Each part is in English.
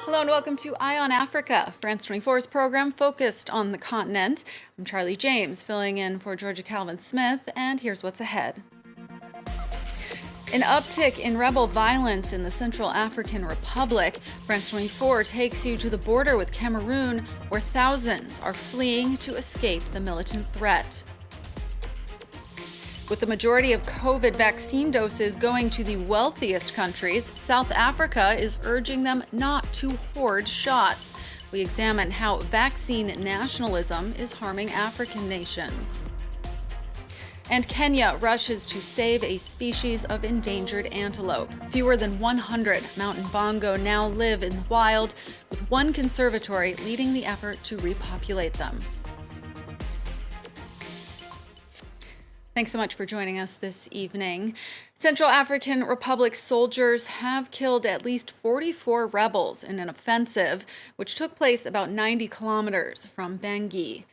Hello and welcome to Eye on Africa, France 24's program focused on the continent. I'm Charlie James, filling in for Georgia Calvin-Smith, and here's what's ahead. An uptick in rebel violence in the Central African Republic. France 24 takes you to the border with Cameroon, where thousands are fleeing to escape the militant threat. With the majority of COVID vaccine doses going to the wealthiest countries, South Africa is urging them not to hoard shots. We examine how vaccine nationalism is harming African nations. And Kenya rushes to save a species of endangered antelope. Fewer than 100 Mountain Bongo now live in the wild, with one conservatory leading the effort to repopulate them. Thanks so much for joining us this evening. Central African Republic soldiers have killed at least 44 rebels in an offensive, which took place about 90 kilometers from Bangui.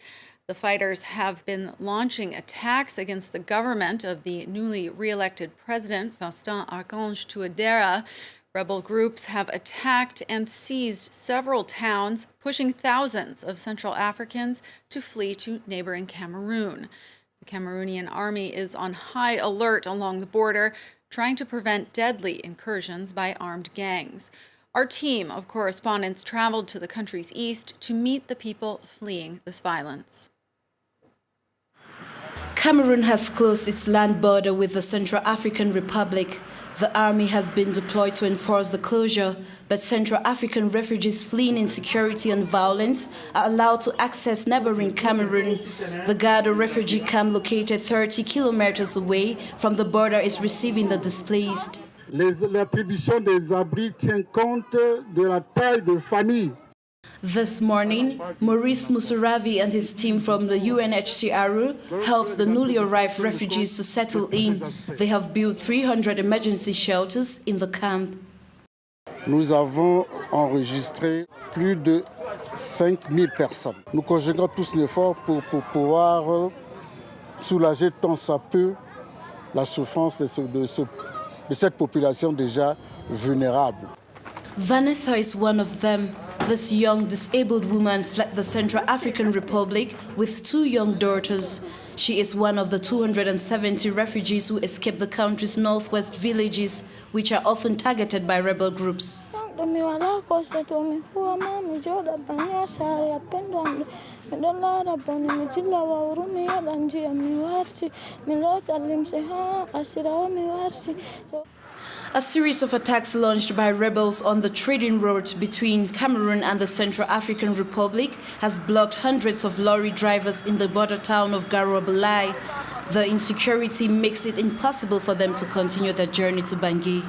The fighters have been launching attacks against the government of the newly re-elected president, Faustin Archange Touadéra. Rebel groups have attacked and seized several towns, pushing thousands of Central Africans to flee to neighboring Cameroon. The Cameroonian army is on high alert along the border, trying to prevent deadly incursions by armed gangs. Our team of correspondents traveled to the country's east to meet the people fleeing this violence. Cameroon has closed its land border with the Central African Republic. The army has been deployed to enforce the closure, but Central African refugees fleeing insecurity and violence are allowed to access neighboring Cameroon. The Gado refugee camp, located 30 kilometers away from the border, is receiving the displaced. L'attribution des abris tient compte de la taille de famille. This morning, Maurice Musuravi and his team from the UNHCR helps the newly arrived refugees to settle in. They have built 300 emergency shelters in the camp. Nous avons enregistré plus de 5000 personnes. Nous conjuguons tous l'effort pour pouvoir soulager tant ça peut la souffrance de cette population déjà vulnérable. Vanessa is one of them. This young disabled woman fled the Central African Republic with two young daughters. She is one of the 270 refugees who escaped the country's northwest villages, which are often targeted by rebel groups. A series of attacks launched by rebels on the trading route between Cameroon and the Central African Republic has blocked hundreds of lorry drivers in the border town of Garobelai. The insecurity makes it impossible for them to continue their journey to Bangui.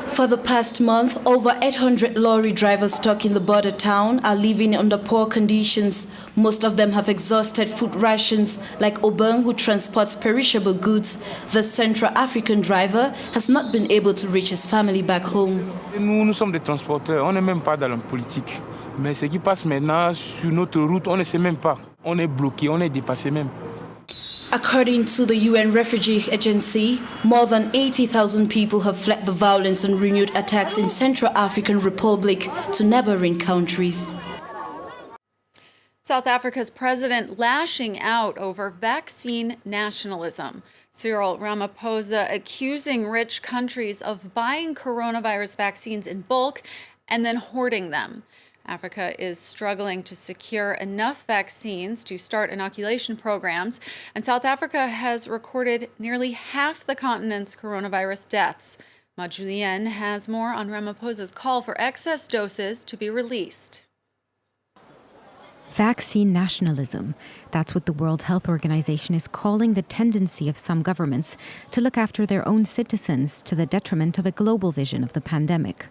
For the past month, over 800 lorry drivers stuck in the border town are living under poor conditions. Most of them have exhausted food rations, like Obeng, who transports perishable goods. The Central African driver has not been able to reach his family back home. Nous sommes des transporteurs, on n'est même pas dans la politique. Mais ce qui passe maintenant sur notre route, on ne sait même pas. On est bloqué, on est dépassé même. According to the UN Refugee Agency, more than 80,000 people have fled the violence and renewed attacks in Central African Republic to neighboring countries. South Africa's president lashing out over vaccine nationalism. Cyril Ramaphosa accusing rich countries of buying coronavirus vaccines in bulk and then hoarding them. Africa is struggling to secure enough vaccines to start inoculation programs, and South Africa has recorded nearly half the continent's coronavirus deaths. Ma Julien has more on Ramaphosa's call for excess doses to be released. Vaccine nationalism. That's what the World Health Organization is calling the tendency of some governments to look after their own citizens to the detriment of a global vision of the pandemic.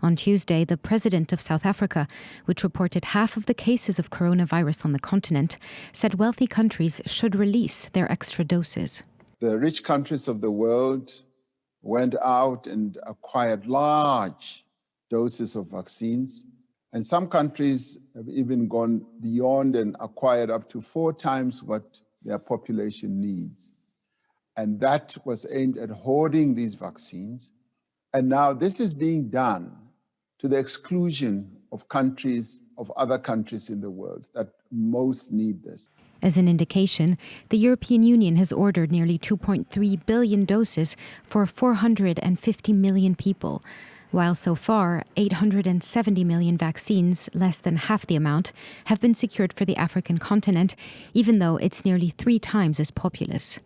On Tuesday, the president of South Africa, which reported half of the cases of coronavirus on the continent, said wealthy countries should release their extra doses. The rich countries of the world went out and acquired large doses of vaccines. And some countries have even gone beyond and acquired up to 4 times what their population needs. And that was aimed at hoarding these vaccines And now this is being done to the exclusion of other countries in the world that most need this. As an indication, the European Union has ordered nearly 2.3 billion doses for 450 million people, while so far 870 million vaccines, less than half the amount, have been secured for the African continent, even though it's nearly 3 times as populous.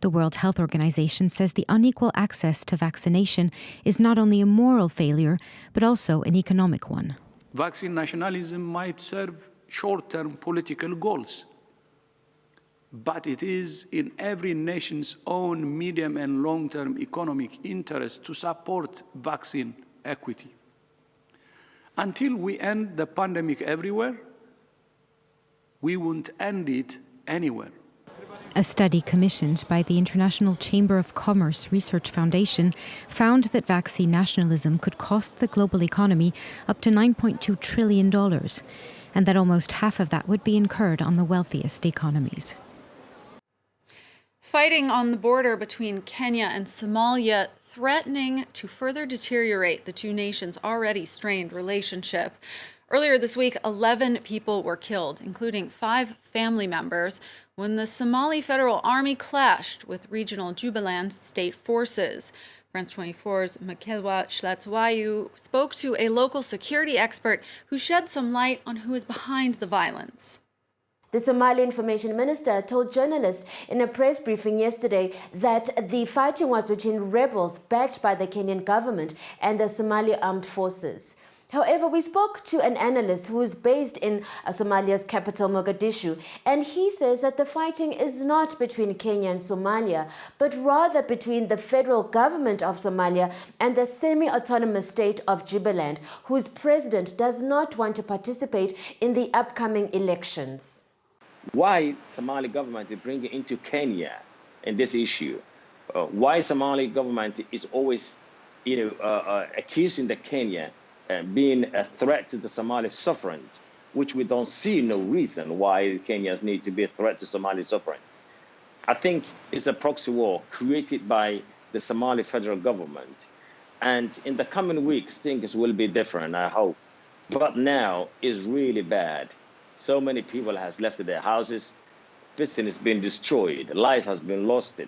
The World Health Organization says the unequal access to vaccination is not only a moral failure, but also an economic one. Vaccine nationalism might serve short-term political goals, but it is in every nation's own medium and long-term economic interest to support vaccine equity. Until we end the pandemic everywhere, we won't end it anywhere. A study commissioned by the International Chamber of Commerce Research Foundation found that vaccine nationalism could cost the global economy up to $9.2 trillion, and that almost half of that would be incurred on the wealthiest economies. Fighting on the border between Kenya and Somalia threatening to further deteriorate the two nations' already strained relationship. Earlier this week, 11 people were killed, including 5 family members, when the Somali Federal Army clashed with regional Jubaland state forces. France 24's Makelwa Shlatswayu spoke to a local security expert who shed some light on who is behind the violence. The Somali Information Minister told journalists in a press briefing yesterday that the fighting was between rebels backed by the Kenyan government and the Somali armed forces. However, we spoke to an analyst who is based in Somalia's capital, Mogadishu, and he says that the fighting is not between Kenya and Somalia, but rather between the federal government of Somalia and the semi-autonomous state of Jubaland, whose president does not want to participate in the upcoming elections. Why Somali government is bringing into Kenya in this issue? Why Somali government is always, accusing the Kenya being a threat to the Somali sovereignty, which we don't see no reason why Kenyans need to be a threat to Somali sovereignty. I think it's a proxy war created by the Somali federal government. And in the coming weeks, things will be different, I hope. But now is really bad. So many people has left their houses, business has been destroyed, life has been lost.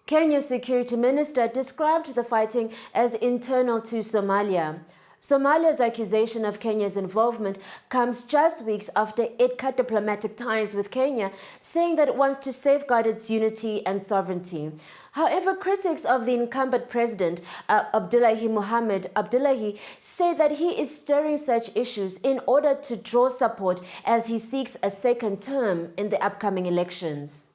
Kenya's security minister described the fighting as internal to Somalia. Somalia's accusation of Kenya's involvement comes just weeks after it cut diplomatic ties with Kenya, saying that it wants to safeguard its unity and sovereignty. However, critics of the incumbent president, Abdullahi Mohamed Abdullahi, say that he is stirring such issues in order to draw support as he seeks a second term in the upcoming elections.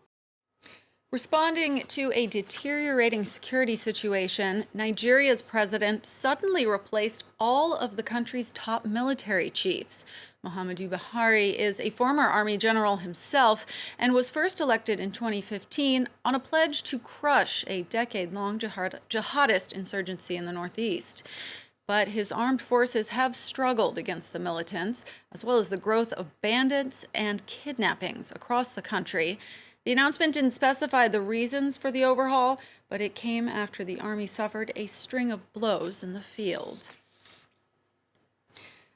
Responding to a deteriorating security situation, Nigeria's president suddenly replaced all of the country's top military chiefs. Muhammadu Buhari is a former army general himself and was first elected in 2015 on a pledge to crush a decade-long jihadist insurgency in the Northeast. But his armed forces have struggled against the militants, as well as the growth of bandits and kidnappings across the country. The announcement didn't specify the reasons for the overhaul, but it came after the army suffered a string of blows in the field.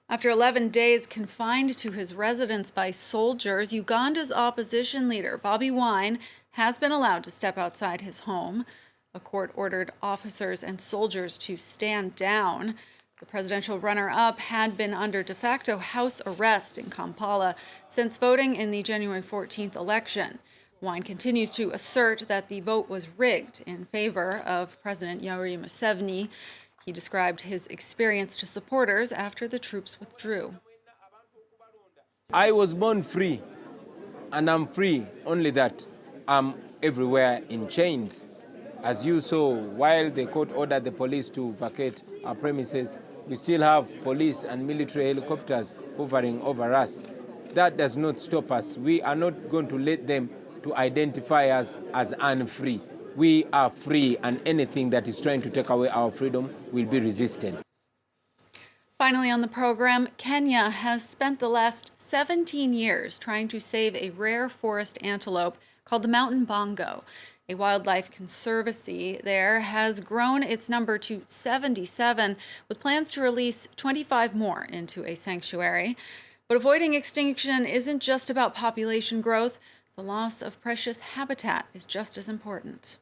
After 11 days confined to his residence by soldiers, Uganda's opposition leader, Bobi Wine, has been allowed to step outside his home. A court ordered officers and soldiers to stand down. The presidential runner-up had been under de facto house arrest in Kampala since voting in the January 14th election. Wine continues to assert that the vote was rigged in favor of President Yoweri Museveni. He described his experience to supporters after the troops withdrew. I was born free, and I'm free, only that I'm everywhere in chains. As you saw, while the court ordered the police to vacate our premises, we still have police and military helicopters hovering over us. That does not stop us. We are not going to let them to identify us as unfree. We are free, and anything that is trying to take away our freedom will be resisted. Finally on the program, Kenya has spent the last 17 years trying to save a rare forest antelope called the Mountain Bongo. A wildlife conservancy there has grown its number to 77, with plans to release 25 more into a sanctuary. But avoiding extinction isn't just about population growth. The loss of precious habitat is just as important.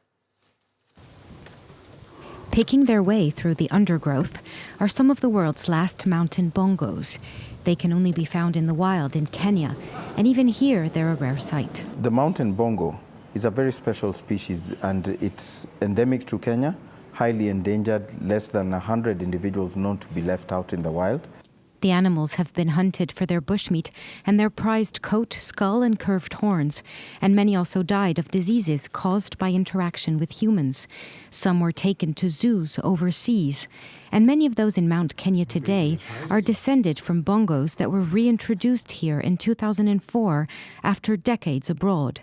Picking their way through the undergrowth are some of the world's last mountain bongos. They can only be found in the wild in Kenya, and even here they're a rare sight. The mountain bongo is a very special species, and it's endemic to Kenya, highly endangered, less than 100 individuals known to be left out in the wild. The animals have been hunted for their bushmeat and their prized coat, skull and curved horns, and many also died of diseases caused by interaction with humans. Some were taken to zoos overseas, and many of those in Mount Kenya today are descended from bongos that were reintroduced here in 2004 after decades abroad.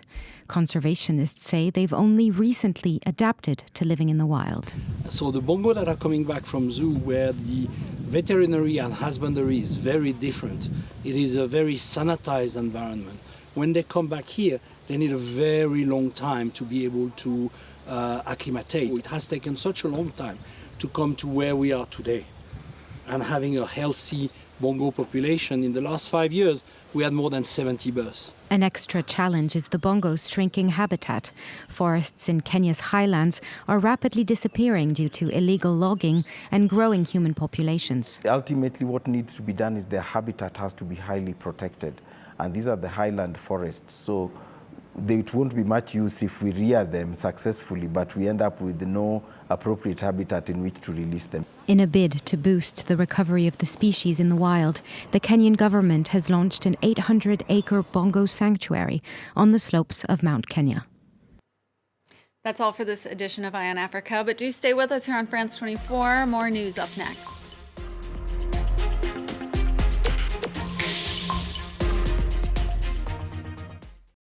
Conservationists say they've only recently adapted to living in the wild. So the bongo that are coming back from zoo, where the veterinary and husbandry is very different, it is a very sanitized environment. When they come back here, they need a very long time to be able to acclimatate. It has taken such a long time to come to where we are today. And having a healthy bongo population, in the last 5 years, we had more than 70 births. An extra challenge is the bongo's shrinking habitat. Forests in Kenya's highlands are rapidly disappearing due to illegal logging and growing human populations. Ultimately, what needs to be done is their habitat has to be highly protected. And these are the highland forests. So it won't be much use if we rear them successfully, but we end up with no appropriate habitat in which to release them. In a bid to boost the recovery of the species in the wild, the Kenyan government has launched an 800-acre bongo sanctuary on the slopes of Mount Kenya. That's all for this edition of Eye on Africa, but do stay with us here on France 24. More news up next.